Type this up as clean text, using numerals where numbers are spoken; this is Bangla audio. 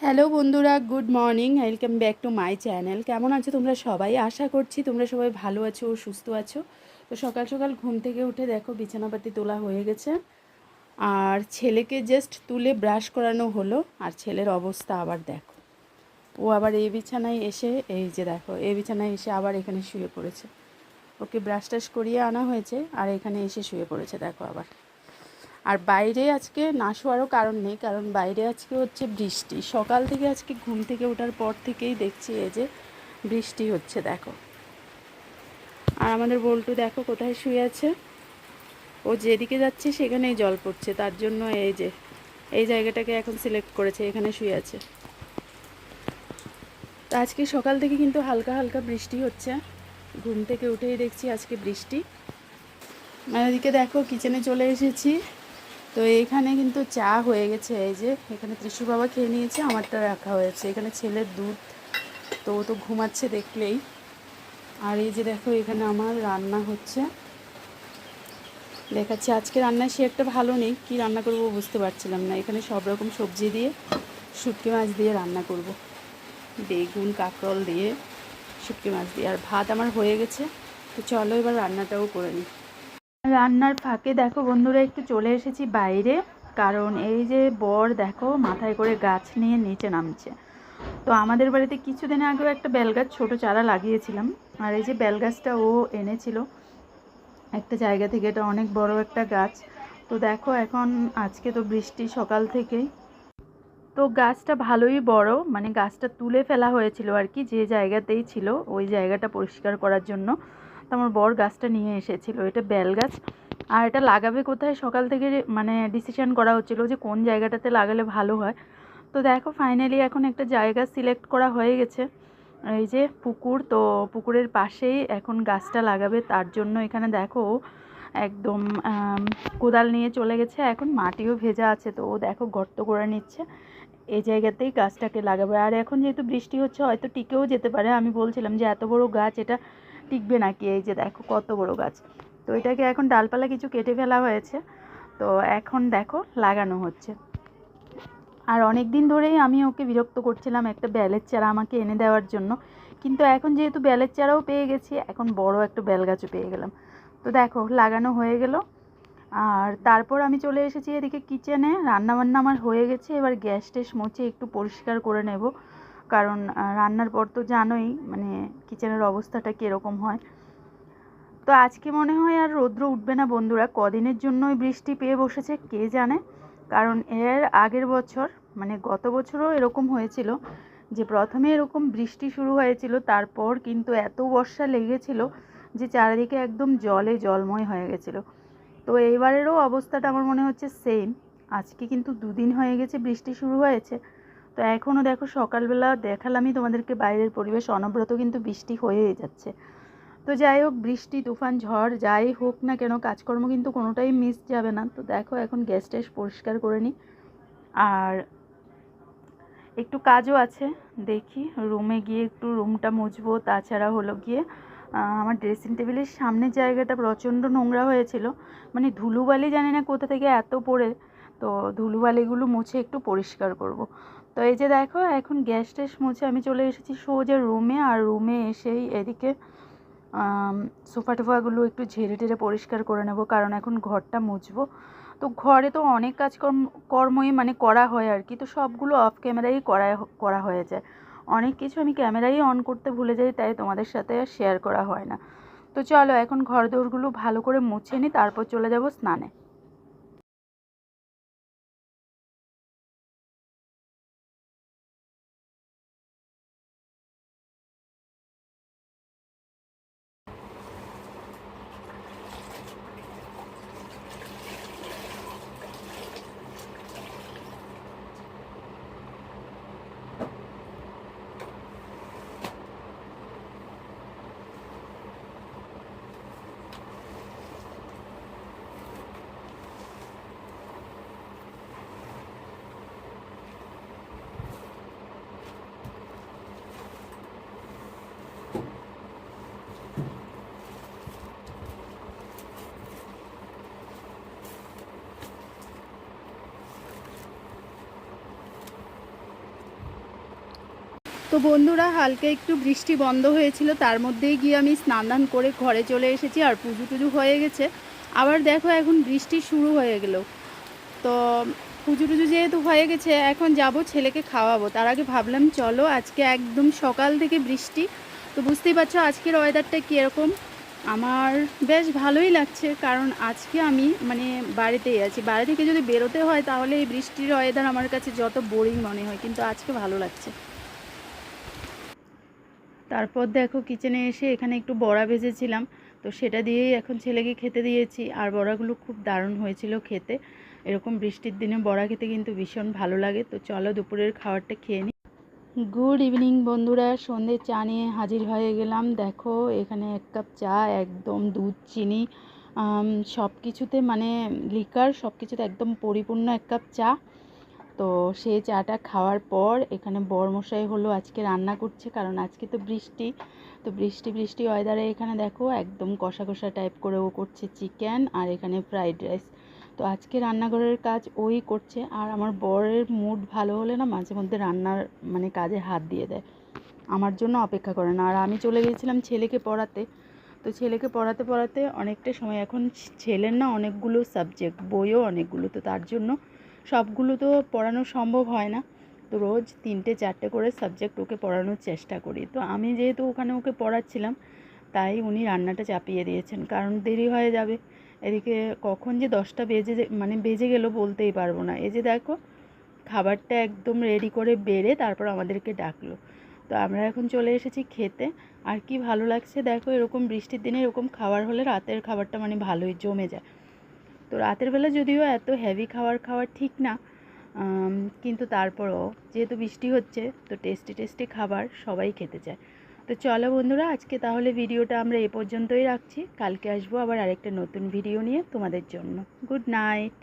হ্যালো বন্ধুরা, good morning. Welcome back to my channel. কেমন আছো তোমরা সবাই? আশা করছি তোমরা সবাই ভালো আছো ও সুস্থ আছো। তো সকাল সকাল ঘুম থেকে উঠে দেখো বিছানাপাতি তোলা হয়ে গেছে, আর ছেলেকে জাস্ট তুলে ব্রাশ করানো হলো। আর ছেলের অবস্থা আবার দেখো, ও আবার এই বিছানায় এসে, এই যে দেখো এই বিছানায় এসে আবার এখানে শুয়ে পড়েছে। ওকে ব্রাশ টাশ করিয়ে আনা হয়েছে আর এখানে এসে শুয়ে পড়েছে দেখো আবার। আর বাইরে আজকে না শোয়ারও কারণ নেই, কারণ বাইরে আজকে হচ্ছে বৃষ্টি। সকাল থেকে আজকে ঘুম থেকে ওঠার পর থেকেই দেখছি এই যে বৃষ্টি হচ্ছে দেখো। আর আমাদের বল্টু দেখো কোথায় শুয়ে আছে, ও যেদিকে যাচ্ছে সেখানেই জল পড়ছে, তার জন্য এই যে এই জায়গাটাকে এখন সিলেক্ট করেছে, এখানে শুয়ে আছে। তো আজকে সকাল থেকে কিন্তু হালকা হালকা বৃষ্টি হচ্ছে, ঘুম থেকে উঠেই দেখছি আজকে বৃষ্টি। মানে এদিকে দেখো কিচেনে চলে এসেছি। তো এইখানে কিন্তু চা হয়ে গেছে, এই যে এখানে ত্রিশু বাবা খেয়ে নিয়েছে, আমারটা রাখা হয়েছে। এখানে ছেলের দুধ, তো ও তো ঘুমাচ্ছে দেখলেই। আর এই যে দেখো এখানে আমার রান্না হচ্ছে, দেখাচ্ছি। আজকে রান্নায় সে একটা ভালো নেই, কি রান্না করব বুঝতে পারছিলাম না। এখানে সব রকম সবজি দিয়ে, শুটকি মাছ দিয়ে রান্না করব, বেগুন কাঁকরোল দিয়ে, শুটকি মাছ দিয়ে। আর ভাত আমার হয়ে গেছে, তো চলো এবার রান্নাটাও করে নিই। রান্নার ফাঁকে দেখো বন্ধুরা একটু চলে এসেছি বাইরে, কারণ এই যে বর দেখো মাথায় করে গাছ নিয়ে নিচে নামছে। তো আমাদের বাড়িতে কিছুদিন আগেও একটা বেলগাছ ছোট চারা লাগিয়েছিলাম, আর এই যে বেলগাছটা ও এনেছিল একটা জায়গা থেকে, এটা অনেক বড় একটা গাছ। তো দেখো এখন আজকে তো বৃষ্টি সকাল থেকেই, তো গাছটা ভালোই বড়, মানে গাছটা তুলে ফেলা হয়েছিল আর কি, যে জায়গাতেই ছিল ওই জায়গাটা পরিষ্কার করার জন্য। তো আমার বর গাছটা নিয়ে এসেছিল, এটা বেল গাছ। আর এটা লাগাবে কোথায় সকাল থেকে মানে ডিসিশন করা হচ্ছিল যে কোন জায়গাটাতে লাগালে ভালো হয়। তো দেখো ফাইনালি এখন একটা জায়গা সিলেক্ট করা হয়ে গেছে, এই যে পুকুর। তো পুকুরের পাশেই এখন গাছটা লাগাবে, তার জন্য এখানে দেখো একদম কোদাল নিয়ে চলে গেছে, এখন মাটিও ভেজা আছে, তো ও দেখো গর্ত করে নিচ্ছে, এই জায়গাতেই গাছটাকে লাগাবে। আর এখন যেহেতু বৃষ্টি হচ্ছে হয়তো টিকেও যেতে পারে, আমি বলছিলাম যে এত বড় গাছ এটা টিকবে নাকি, এই যে দেখো কত বড় গাছ। তো এটাকে এখন ডালপালা কিছু কেটে ফেলা হয়েছে, তো এখন দেখো লাগানো হচ্ছে। আর অনেক দিন ধরেই আমি ওকে বিরক্ত করছিলাম একটা বেলের চারা আমাকে এনে দেওয়ার জন্য, কিন্তু এখন যেহেতু বেলের চারাও পেয়ে গেছি, এখন বড় একটা বেল গাছও পেয়ে গেলাম। তো দেখো লাগানো হয়ে গেল। আর তারপর আমি চলে এসেছি এদিকে কিচেনে, রান্নাবান্না আমার হয়ে গেছে। এবার গ্যাস ট্যাস মুছে একটু পরিষ্কার করে নেব, কারণ রান্নার পর তো জানোই মানে কিচেনের অবস্থাটা কীরকম হয়। তো আজকে মনে হয় আর রৌদ্র উঠবে না বন্ধুরা, কদিনের জন্যই বৃষ্টি পেয়ে বসেছে কে জানে। কারণ এর আগের বছর মানে গত বছরও এরকম হয়েছিল, যে প্রথমে এরকম বৃষ্টি শুরু হয়েছিল, তারপর কিন্তু এত বর্ষা লেগেছিল যে চারিদিকে একদম জলে জলময় হয়ে গেছিলো। তো এইবারেরও অবস্থাটা আমার মনে হচ্ছে সেম। আজকে কিন্তু দুদিন হয়ে গেছে বৃষ্টি শুরু হয়েছে, তো এখনও দেখো সকালবেলা দেখালামই তোমাদেরকে বাইরের পরিবেশ, অনবরত কিন্তু বৃষ্টি হয়েই যাচ্ছে। তো যাই হোক, বৃষ্টি তুফান ঝড় যাই হোক না কেন কাজকর্ম কিন্তু কোনোটাই মিস যাবে না। তো দেখো এখন গ্যাস ট্যাস পরিষ্কার করে নিই, আর একটু কাজও আছে, দেখি রুমে গিয়ে একটু রুমটা মুছবো। তাছাড়া হলো গিয়ে আমার ড্রেসিং টেবিলের সামনের জায়গাটা প্রচণ্ড নোংরা হয়েছিল, মানে ধুলোবালি জানি না কোথা থেকে এত পড়ে, তো ধুলোবালিগুলো মুছে একটু পরিষ্কার করব। তো এই যে দেখো এখন গ্যাস ট্যাস মুছে আমি চলে এসেছি সোজা রুমে, আর রুমে এসেই এদিকে সোফা টোফাগুলো একটু ঝেড়ে টেড়ে পরিষ্কার করে নেব, কারণ এখন ঘরটা মুছবো। তো ঘরে তো অনেক কর্মই মানে করা হয় আর কি, তো সবগুলো অফ ক্যামেরাই করা হয়ে যায়। অনেক কিছু আমি ক্যামেরাই অন করতে ভুলে যাই, তাই তোমাদের সাথে শেয়ার করা হয় না। তো চলো এখন ঘর দোরগুলো ভালো করে মুছে নিই, তারপর চলে যাব স্নানে। তো বন্ধুরা, হালকা একটু বৃষ্টি বন্ধ হয়েছিল, তার মধ্যেই গিয়ে আমি স্নান দান করে ঘরে চলে এসেছি, আর পুজো টুজো হয়ে গেছে। আবার দেখো এখন বৃষ্টি শুরু হয়ে গেল। তো পুজো টুজো যেহেতু হয়ে গেছে, এখন যাব ছেলেকে খাওয়াবো। তার আগে ভাবলাম চলো, আজকে একদম সকাল থেকে বৃষ্টি, তো বুঝতেই পারছো আজকের ওয়েদারটা কীরকম। আমার বেশ ভালোই লাগছে, কারণ আজকে আমি মানে বাড়িতেই আছি। বাড়ি থেকে যদি বেরোতে হয় তাহলে এই বৃষ্টির ওয়েদার আমার কাছে যত বোরিং মনে হয়, কিন্তু আজকে ভালো লাগছে। তারপর দেখো কিচেনে এসে এখানে একটু বড়া ভেজেছিলাম, তো সেটা দিয়েই এখন ছেলেকে খেতে দিয়েছি। আর বড়াগুলো খুব দারুণ হয়েছিল খেতে। এরকম বৃষ্টির দিনে বড়া খেতে কিন্তু ভীষণ ভালো লাগে। তো চলো দুপুরের খাবারটা খেয়ে নিই। গুড ইভিনিং বন্ধুরা, সন্ধ্যে চা নিয়ে হাজির হয়ে গেলাম। দেখো এখানে 1 কাপ চা, একদম দুধ চিনি সব কিছুতে মানে লিকার সব কিছুতে একদম পরিপূর্ণ 1 কাপ চা। তো সেই চাটা খাওয়ার পর এখানে বরমশাই হলো আজকে রান্না করছে, কারণ আজকে তো বৃষ্টি। তো বৃষ্টি বৃষ্টি ওয়েদারে এখানে দেখো একদম কষা কষা টাইপ করে ও করছে চিকেন, আর এখানে ফ্রাইড রাইস। তো আজকে রান্নাঘরের কাজ ওই করছে। আর আমার বরের মুড ভালো হলে না মাঝে মধ্যে রান্নার মানে কাজে হাত দিয়ে দেয়, আমার জন্য অপেক্ষা করে না। আর আমি চলে গিয়েছিলাম ছেলেকে পড়াতে। তো ছেলেকে পড়াতে পড়াতে অনেকটা সময়, এখন ছেলের না অনেকগুলো সাবজেক্ট, বইও অনেকগুলো, তো তার জন্য সবগুলো তো পড়ানো সম্ভব হয় না। তো রোজ 3-4টে করে সাবজেক্ট ওকে পড়ানোর চেষ্টা করি। তো আমি যেহেতু ওখানে ওকে পড়াচ্ছিলাম, তাই উনি রান্নাটা চাপিয়ে দিয়েছেন, কারণ দেরি হয়ে যাবে। এদিকে কখন যে 10টা বেজে গেল বলতেই পারবো না। এই যে দেখো খাবারটা একদম রেডি করে বেড়ে তারপর আমাদেরকে ডাকলো। তো আমরা এখন চলে এসেছি খেতে। আর কি ভালো লাগছে দেখো, এরকম বৃষ্টির দিনে এরকম খাবার হলে রাতের খাবারটা মানে ভালোই জমে যায়। তো রাতের বেলা যদিও এত হেভি খাওয়ার ঠিক না, কিন্তু তারপরও যেহেতু বৃষ্টি হচ্ছে, তো টেস্টি টেস্টি খাবার সবাই খেতে চায়। তো চলো বন্ধুরা, আজকে তাহলে ভিডিওটা আমরা এ পর্যন্তই রাখছি। কালকে আসবো আবার আরেকটা নতুন ভিডিও নিয়ে তোমাদের জন্য। Good night.